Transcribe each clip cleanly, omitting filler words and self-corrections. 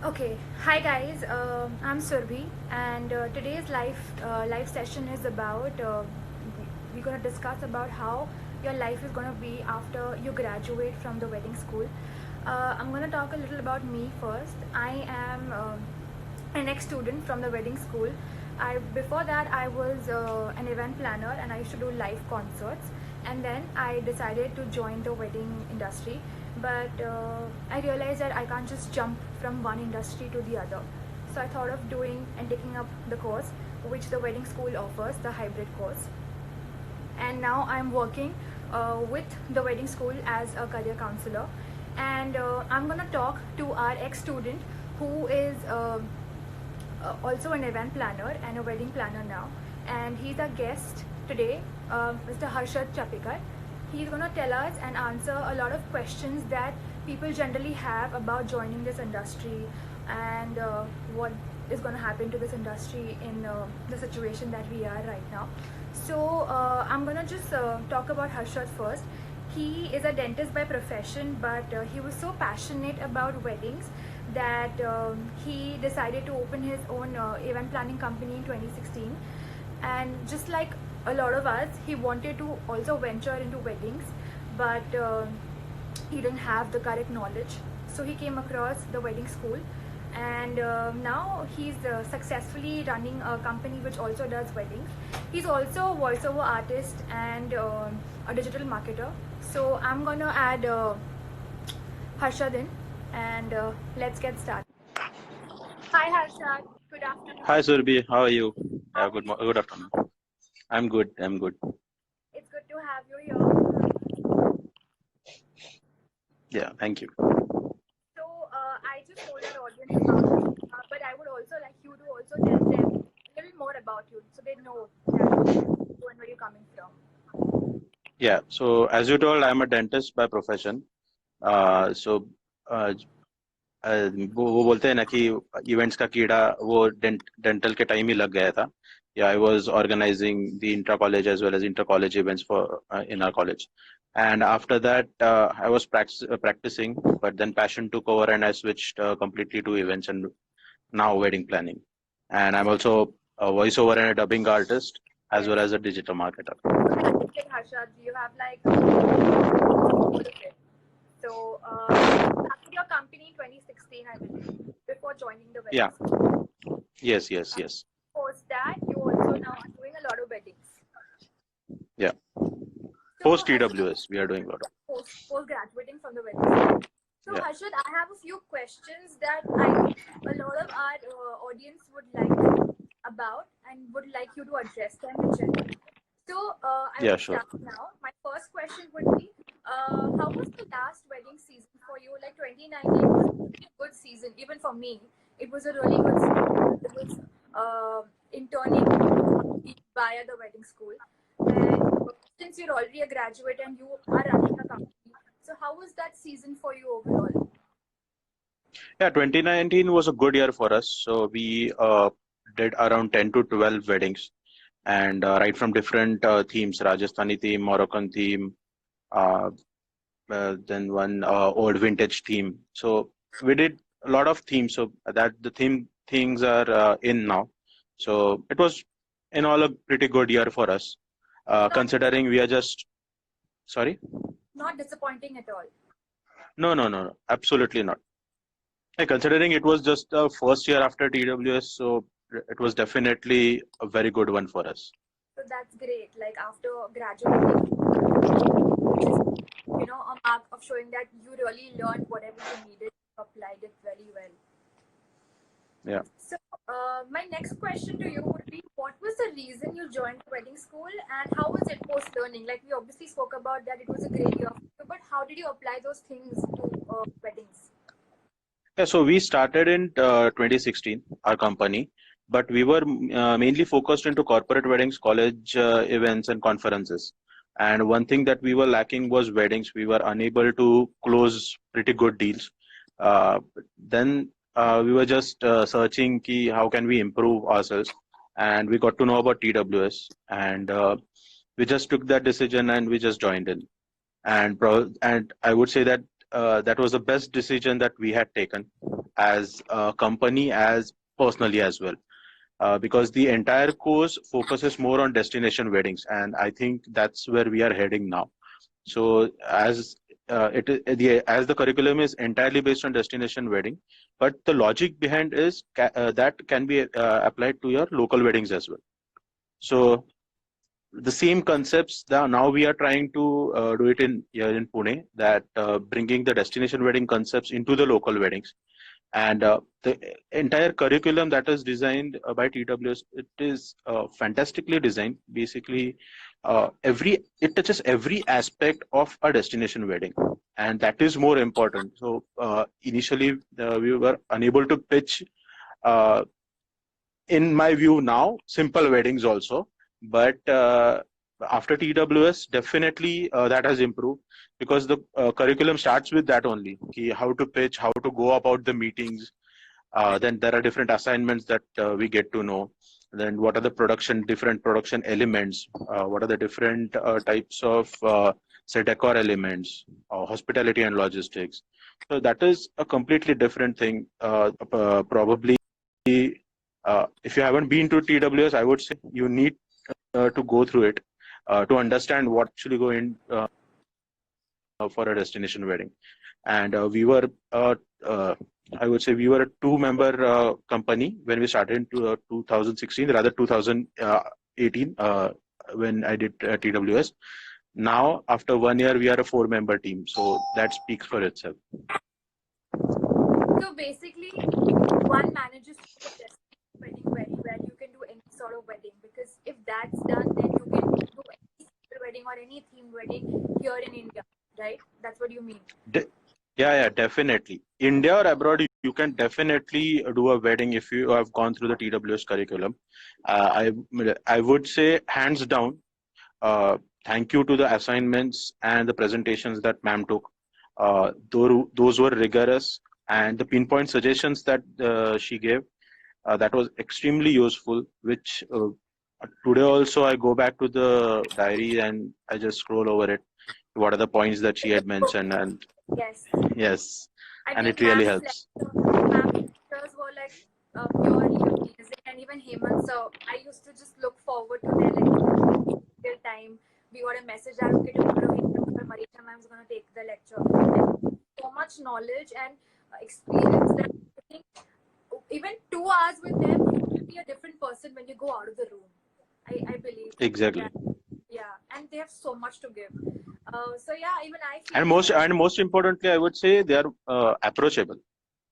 Okay, hi guys. I'm Surbhi, and today's live session is about we're gonna discuss about how your life is gonna be after you graduate from the wedding school. I'm gonna talk a little about me first. I am an ex-student from the wedding school. I Before that I was an event planner and I used to do live concerts. And then I decided to join the wedding industry, but I realized that I can't just jump from one industry to the other. So I thought of doing and taking up the course which the wedding school offers, the hybrid course. And now I'm working with the wedding school as a career counselor. And I'm gonna talk to our ex-student who is also an event planner and a wedding planner now, and he's a guest today, Mr. Harshad Chapikar. He's going to tell us and answer a lot of questions that people generally have about joining this industry, and what is going to happen to this industry in the situation that we are right now. So I'm going to just talk about Harshad first. He is a dentist by profession, but he was so passionate about weddings that he decided to open his own event planning company in 2016. And just like a lot of us, he wanted to also venture into weddings, but he didn't have the correct knowledge. So he came across the wedding school, and now he's successfully running a company which also does weddings. He's also a voiceover artist and a digital marketer. So I'm gonna add Harshad in, and let's get started. Hi Harshad, good Hi afternoon. Surbhi, how are you? How are you? Good afternoon. I'm good. I'm good. It's good to have you here. Yeah, thank you. So I just told our audience about you, but I would also like you to also tell them a little more about you, so they know that where you're coming from. Yeah. So as you told, I'm a dentist by profession. So uh, वो बोलते हैं ना कि events का कीड़ा वो dental के time ही लग गया था. Yeah, I was organizing the intra-college as well as inter-college events for in our college. And after that, I was practicing, but then passion took over and I switched completely to events and now wedding planning. And I'm also a voiceover and a dubbing artist as Yes. well as a digital marketer. So that's the thing, Harshad. You have like all of it. So you started your company in 2016, I believe, before joining the Yeah. wedding school. Yes. Yes. Uh, Yes. Post that, you also now are doing a lot of weddings. Yeah. So Post Harshad, TWS, we are doing a lot of. post graduating from the wedding school. So Yeah. Harshad, I have a few questions that I think a lot of our audience would like to know about and would like you to address them in general. So I Yeah. would Sure. start now. My first question would be, how was the last wedding season for you? Like 2019 was a really good season, even for me. It was a really good season. I was interning via the wedding school, and since you're already a graduate and you are running a company, so how was that season for you overall? Yeah. 2019 was a good year for us. So we did around 10 to 12 weddings, and right from different themes: Rajasthani theme, Moroccan theme, uh, then one old vintage theme. So we did a lot of themes. So that the theme things are in now. So it was in all a pretty good year for us. Not Considering we are just sorry. not disappointing at all. No, no, no, no, absolutely not. Considering it was just the first year after TWS, so it was definitely a very good one for us. So that's great. Like after graduating, it is, a mark of showing that you really learned whatever you needed, applied it very well. Yeah. So, my next question to you would be, what was the reason you joined the wedding school, and how was it post learning? Like, we obviously spoke about that it was a great year for you, but how did you apply those things to weddings? Yeah, so we started in 2016, our company, but we were mainly focused into corporate weddings, college events, and conferences. And one thing that we were lacking was weddings. We were unable to close pretty good deals. Then we were just searching key, how can we improve ourselves, and we got to know about TWS, and we just took that decision and we just joined in. And I would say that that was the best decision that we had taken. as a company as personally as well. Because the entire course focuses more on destination weddings, and I think that's where we are heading now. So as the curriculum is entirely based on destination wedding, but the logic behind is that can be applied to your local weddings as well. So the same concepts that now we are trying to do it in here in Pune, that bringing the destination wedding concepts into the local weddings. And the entire curriculum that is designed by TWS, it is fantastically designed. Basically, it touches every aspect of a destination wedding, and that is more important. So initially, we were unable to pitch, uh, in my view, now simple weddings also, but after TWS, definitely that has improved, because the curriculum starts with that only. How to pitch, how to go about the meetings. Then there are different assignments that we get to know. Then what are the different production elements? What are the different types of say decor elements, hospitality and logistics? So that is a completely different thing. Probably, if you haven't been to TWS, I would say you need to go through it to understand what actually go in for a destination wedding. And I would say we were a two-member company when we started in 2016, rather 2018, when I did TWS. Now, after 1 year, we are a four-member team. So that speaks for itself. So basically, one manages to do a wedding very well. You can do any sort of wedding, because if that's done, then you can do any wedding or any themed wedding here in India, right? That's what you mean. Yeah, definitely. India or abroad, you can definitely do a wedding if you have gone through the TWS curriculum. I would say hands down, thank you to the assignments and the presentations that ma'am took. Those were rigorous, and the pinpoint suggestions that she gave, that was extremely useful, which today also I go back to the diary and I just scroll over it. What are the points that she had mentioned? And yes, and it really helps. Ma'am's lectures were like purely amazing, and even Hemant. So I used to just look forward to their lecture till time. We got a message that okay, tomorrow Marisha ma'am is going to take the lecture. And so much knowledge and experience that I think even 2 hours with them, you will be a different person when you go out of the room. I believe. Exactly. That, yeah, and they have so much to give. So yeah, even I feel. And most importantly, I would say they are approachable.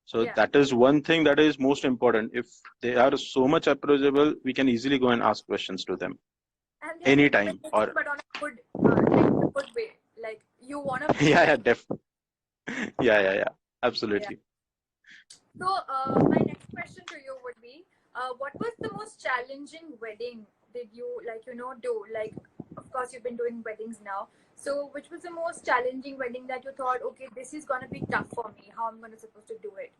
So that is one thing that is most important. If they are so much approachable, we can easily go and ask questions to them anytime, or but on a good, like a good way. Like you wanna. Yeah, definitely. Yeah, absolutely. So my next question to you would be, what was the most challenging wedding did you do? Like, of course, you've been doing weddings now. So, which was the most challenging wedding that you thought, okay, this is gonna be tough for me? How I'm gonna supposed to do it?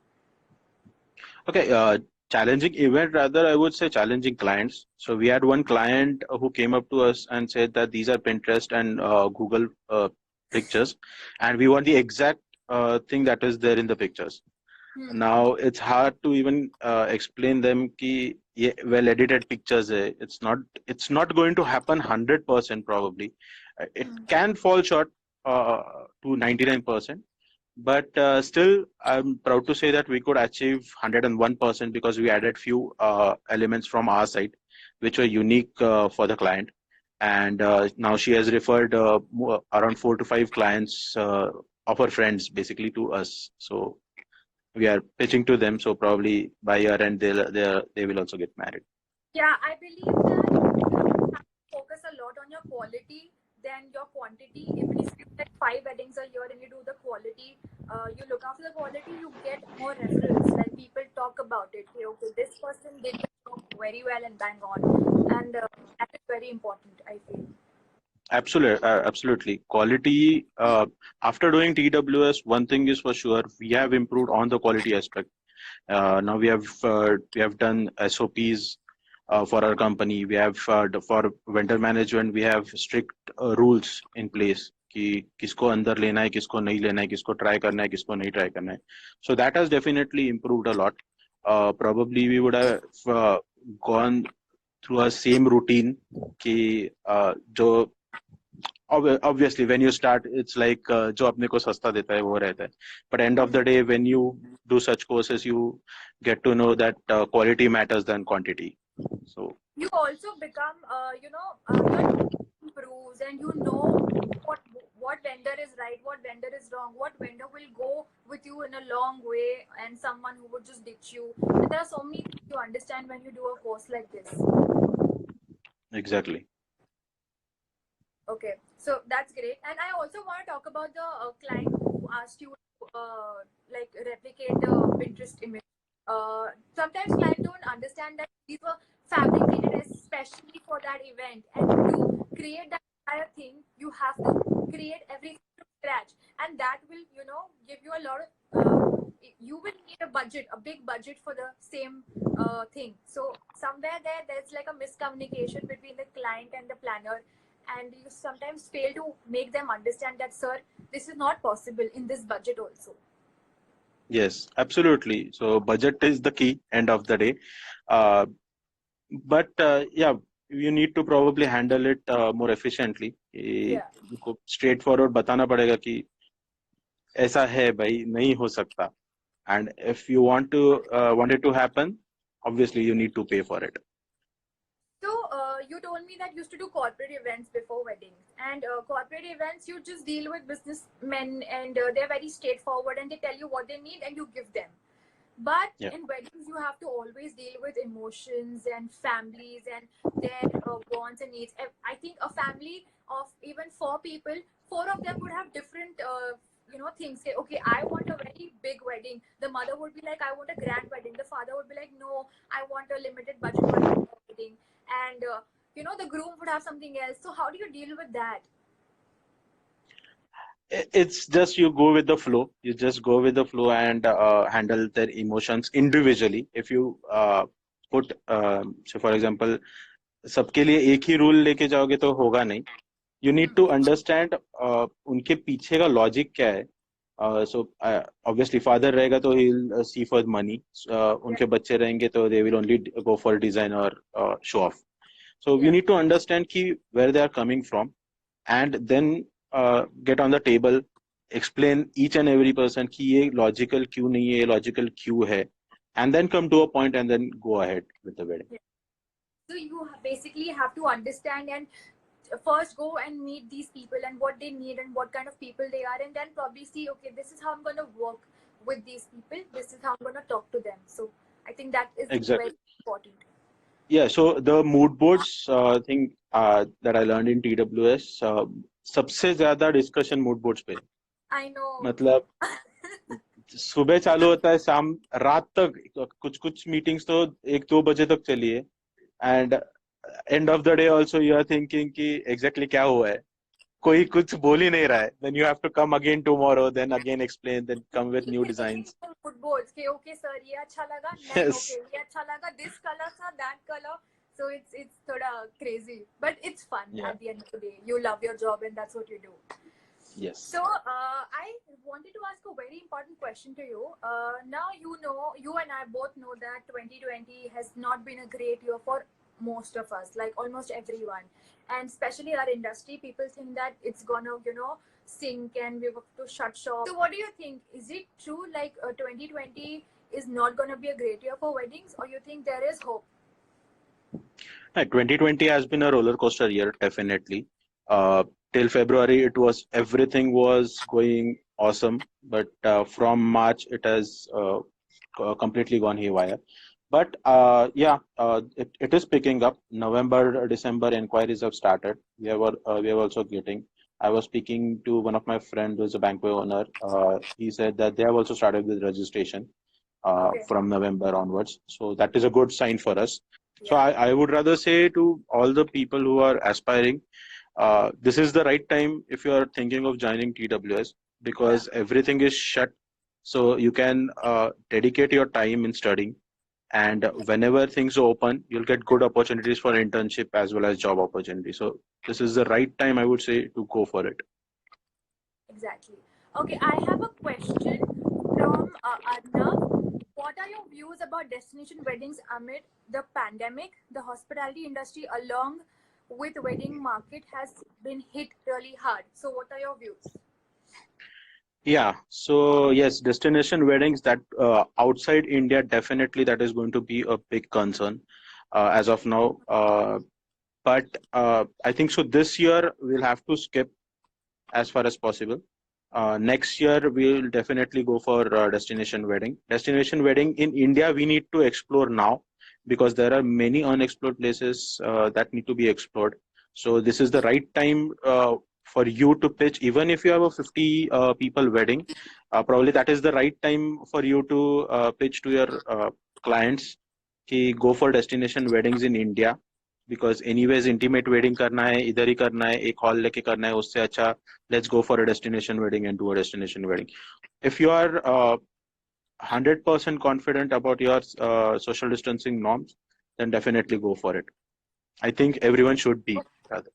Okay, challenging event, rather, I would say challenging clients. So we had one client who came up to us and said that these are Pinterest and Google pictures, and we want the exact thing that is there in the pictures. Now it's hard to even explain them ki well edited pictures hai. It's not going to happen 100% probably. It can fall short to 99%, but still I'm proud to say that we could achieve 101% because we added few elements from our side which were unique for the client. And now she has referred around 4 to 5 clients of her friends basically to us. So we are pitching to them, so probably by year end they will also get married. Yeah, I believe that you have to focus a lot on your quality than your quantity. Even if you get 5 weddings a year and you do the quality, you look after the quality, you get more referrals. Like people talk about it. Okay, this person did the job very well and bang on, and that is very important, I feel. Absolutely. Quality, after doing TWS, one thing is for sure, we have improved on the quality aspect. Now we have done SOPs for our company. We have for vendor management, we have strict rules in place. कि किसको अंदर लेना है, किसको नहीं लेना है, किसको ट्राई करना है, किसको नहीं ट्राई करना है. So that has definitely improved a lot. Probably we would have gone through a same routine कि जो obviously when you start it's like जो अपने को सस्ता देता है वो रहता है, but end of the day when you do such courses you get to know that quality matters than quantity. So You also become, your improves, and you know what vendor is right, what vendor is wrong, what vendor will go with you in a long way, and someone who would just ditch you. And there are so many things you understand when you do a course like this. exactly. Okay, so that's great. And I also want to talk about the client who asked you to like replicate the Pinterest image. Sometimes clients don't understand that these were fabricated especially for that event, and to create that entire thing, you have to create everything from scratch, and that will, give you a lot of. You will need a budget, a big budget for the same thing. So somewhere there's like a miscommunication between the client and the planner, and you sometimes fail to make them understand that, sir, this is not possible in this budget also. Yes, absolutely. So budget is the key end of the day. Uh, but yeah, you need to probably handle it more efficiently. Yeah. उनको straight forward बताना पड़ेगा कि ऐसा है भाई, नहीं हो सकता. And if you want it to happen, obviously you need to pay for it. So you told me that you used to do corporate events before weddings, and corporate events you just deal with businessmen, and they're very straightforward, and they tell you what they need and you give them. But Yeah. in weddings, you have to always deal with emotions and families and their wants and needs. I think a family of even 4 people, 4 of them would have different, things. Say, okay, I want a very big wedding. The mother would be like, I want a grand wedding. The father would be like, no, I want a limited budget wedding. And the groom would have something else. So how do you deal with that? It's just you go with the flow. You just go with the flow and handle their emotions individually. If you put, so for example, सबके लिए एक ही rule लेके जाओगे तो होगा नहीं. You need to understand उनके पीछे का लॉजिक क्या है. So obviously father रहेगा तो he'll see for money. उनके बच्चे रहेंगे तो they will only go for design or show off. So we need to understand कि where they are coming from, and then get on the table, explain each and every person कि ये logical क्यों नहीं है, ये logical क्यों है, and then come to a point and then go ahead with the wedding. So you basically have to understand and first go and meet these people and what they need and what kind of people they are, and then probably see, okay, this is how I'm going to work with these people, this is how I'm going to talk to them. So I think that is Exactly. very important. Yeah, so the mood boards thing that I learned in TWS, सबसे ज्यादा discussion mood boards पे. I know. मतलब सुबह चालू होता है, शाम रात तक कुछ मीटिंग्स तो 1-2 बजे तक चली है, and end of the day also you are thinking कि एग्जैक्टली क्या हुआ है, कोई कुछ बोल ही नहीं रहा है. then you have to come again tomorrow, then again explain, then come with new designs. Mood boards के okay sir ये अच्छा लगा, नहीं Yes. okay ये अच्छा लगा, this color sir, that color. So it's थोड़ा crazy, but it's fun. Yeah. At the end of the day, you love your job and that's what you do. Yes. So I wanted to ask a very important question to you. Now you and I both know that 2020 has not been a great year for most of us, like almost everyone, and especially our industry. People think that it's gonna sink and we have to shut shop. So what do you think? Is it true like 2020 is not gonna be a great year for weddings, or you think there is hope? 2020 has been a roller coaster year, definitely. Till February, everything was going awesome, but from March, it has completely gone haywire. But it is picking up. November, December inquiries have started. We have also getting. I was speaking to one of my friends who is a banquet owner. He said that they have also started with registration from November onwards. So that is a good sign for us. So I would rather say to all the people who are aspiring, this is the right time if you are thinking of joining TWS, because everything is shut. So you can dedicate your time in studying, and whenever things open, you'll get good opportunities for internship as well as job opportunities. So this is the right time, I would say, to go for it. Exactly. Okay, I have a question from Arnav. What are your views about destination weddings amid the pandemic? The hospitality industry, along with wedding market, has been hit really hard. So, what are your views? Yeah, so yes, destination weddings that outside India, definitely that is going to be a big concern as of now. But I think so this year we'll have to skip as far as possible. Next year we'll definitely go for destination wedding. Destination wedding in India we need to explore now because there are many unexplored places that need to be explored. So this is the right time for you to pitch. Even if you have a 50 people wedding, probably that is the right time for you to pitch to your clients. कि go for destination weddings in India because anyways intimate wedding करना है इधर ही करना है एक hall लेके करना है उससे अच्छा let's go for a destination wedding and do a destination wedding. If you are 100% confident about your social distancing norms, then definitely go for it. I think everyone should be, rather.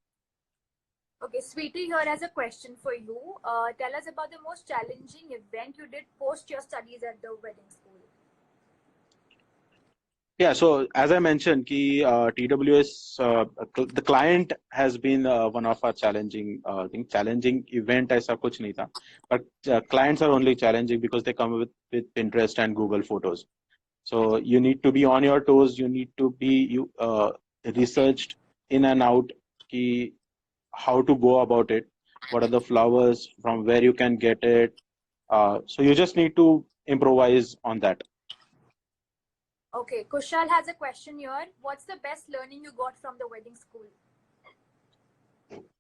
Okay, Sweetie here has a question for you. Tell us about the most challenging event you did post your studies at the wedding school. Yeah, so as I mentioned, TWS, the client has been one of our challenging thing. Challenging event ऐसा कुछ नहीं था, but clients are only challenging because they come with Pinterest and Google Photos. So you need to be on your toes. You need to be researched in and out how to go about it. What are the flowers? From where you can get it? So you just need to improvise on that. Okay, Kushal has a question here. What's the best learning you got from the wedding school?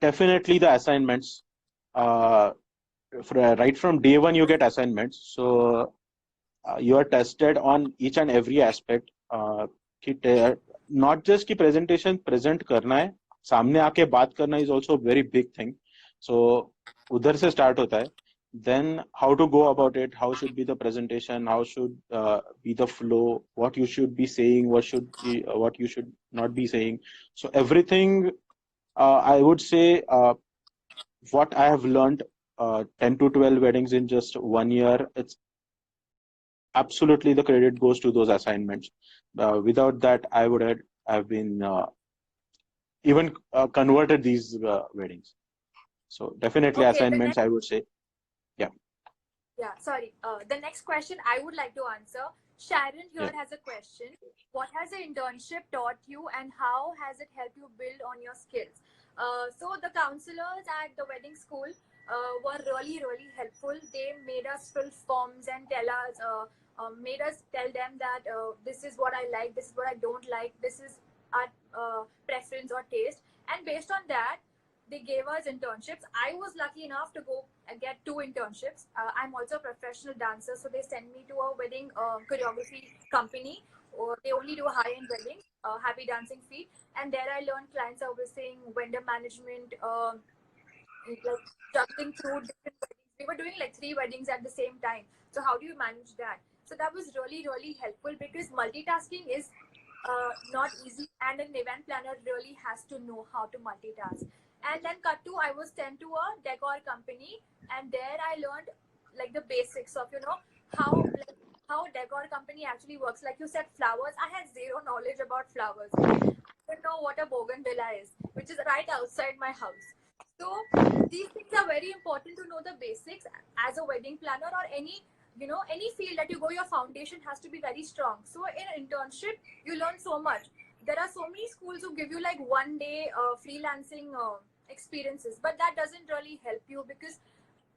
Definitely the assignments. Right from day one, you get assignments. So you are tested on each and every aspect. Not just कि presentation present करना है, सामने आके बात करना is also a very big thing. So उधर से start होता है. Then how to go about it, how should be the presentation, how should be the flow, what you should be saying, what you should not be saying. So everything, I would say, what I have learned 10 to 12 weddings in just 1 year, it's absolutely the credit goes to those assignments. Without that, I would have been even converted these weddings. So definitely Okay, assignments, I would say. Yeah, sorry. The next question I would like to answer. Sharon here Yeah. has a question. What has the internship taught you and how has it helped you build on your skills? So the counselors at the wedding school were really, really helpful. They made us fill forms and made us tell them that this is what I like, this is what I don't like, this is our preference or taste. And based on that, they gave us internships. I was lucky enough to go and get 2 internships. I'm also a professional dancer, so they sent me to a wedding choreography company. They only do high-end weddings, Happy Dancing Feet, and there I learned client servicing, vendor management, like juggling through different weddings. We were doing like 3 weddings at the same time. So how do you manage that? So that was really, really helpful because multitasking is not easy, and an event planner really has to know how to multitask. And then cut to I was sent to a decor company, and there I learned like the basics of how a decor company actually works. Like you said, flowers. I had zero knowledge about flowers. Okay? I don't know what a bougainvillea is, which is right outside my house. So these things are very important to know the basics as a wedding planner or any field that you go. Your foundation has to be very strong. So in internship, you learn so much. There are so many schools who give you like 1 day freelancing experiences, but that doesn't really help you because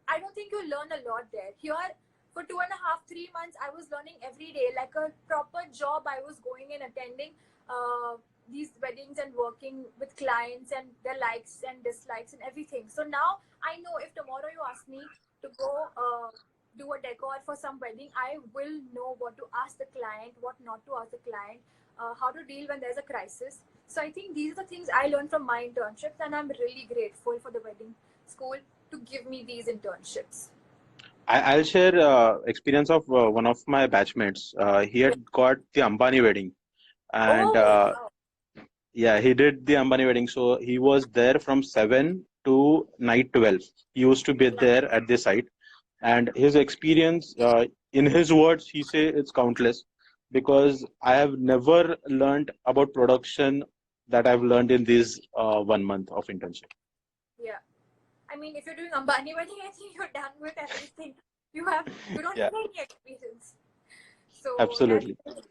I don't think you learn a lot there. Here, for 2.5, 3 months, I was learning every day, like a proper job. I was going and attending these weddings and working with clients and their likes and dislikes and everything. So now I know if tomorrow you ask me to go do a decor for some wedding, I will know what to ask the client, what not to ask the client, how to deal when there's a crisis. So I think these are the things I learned from my internships, and I'm really grateful for the wedding school to give me these internships. I'll share experience of one of my batchmates. He had got the Ambani wedding, and Oh, wow. yeah, he did the Ambani wedding. So he was there from 7 to night 12. He used to be there at the site, and his experience, in his words, he say it's countless, because I have never learned about production that I've learned in this 1 month of internship. Yeah. I mean, if you're doing Ambani wedding, I think you're done with everything. You don't Yeah, need any experience. So absolutely. that's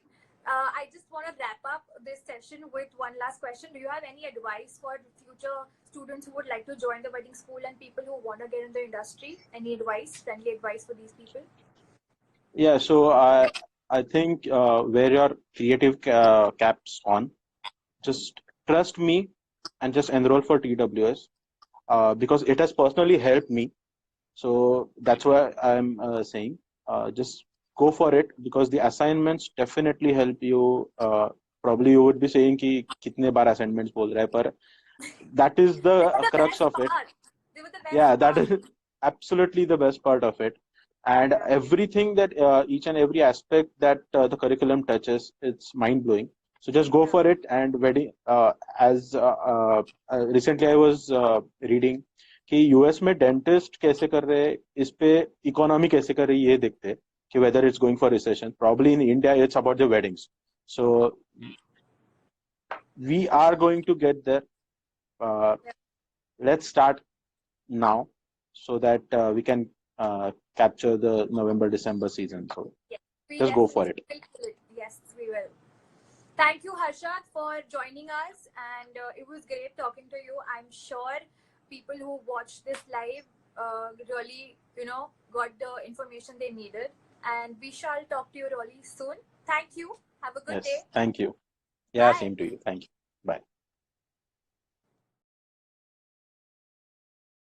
I just want to wrap up this session with one last question. Do you have any advice for future students who would like to join the wedding school and people who want to get in the industry? Any advice, friendly advice for these people? Yeah, so I think wear your creative caps on. Just trust me and just enroll for TWS, because it has personally helped me. So that's why I'm saying, just go for it, because the assignments definitely help you. Probably you would be saying कि कितने बार assignments बोल रहा है, पर that is They the were the crux best of it. part. They were the Yeah, best that part. is absolutely the best part of it. And Yeah. everything that each and every aspect that the curriculum touches, it's mind blowing. So just go Yeah. for it. And wedding, as recently I was reading कि US में dentist कैसे कर रहे हैं, इस पे economy कैसे कर रही है, ये देखते हैं कि whether it's going for recession. Probably in India it's about the weddings. So we are going to get there. Uh, Yeah. let's start now, so that we can capture the November December season. So Yes. We just go for definitely it. will do it. Yes, we will. Thank you, Harshad, for joining us. And it was great talking to you. I'm sure people who watched this live really, got the information they needed. And we shall talk to you really soon. Thank you. Have a good day. Yes, thank you. Yeah, Bye. same to you. Thank you. Bye.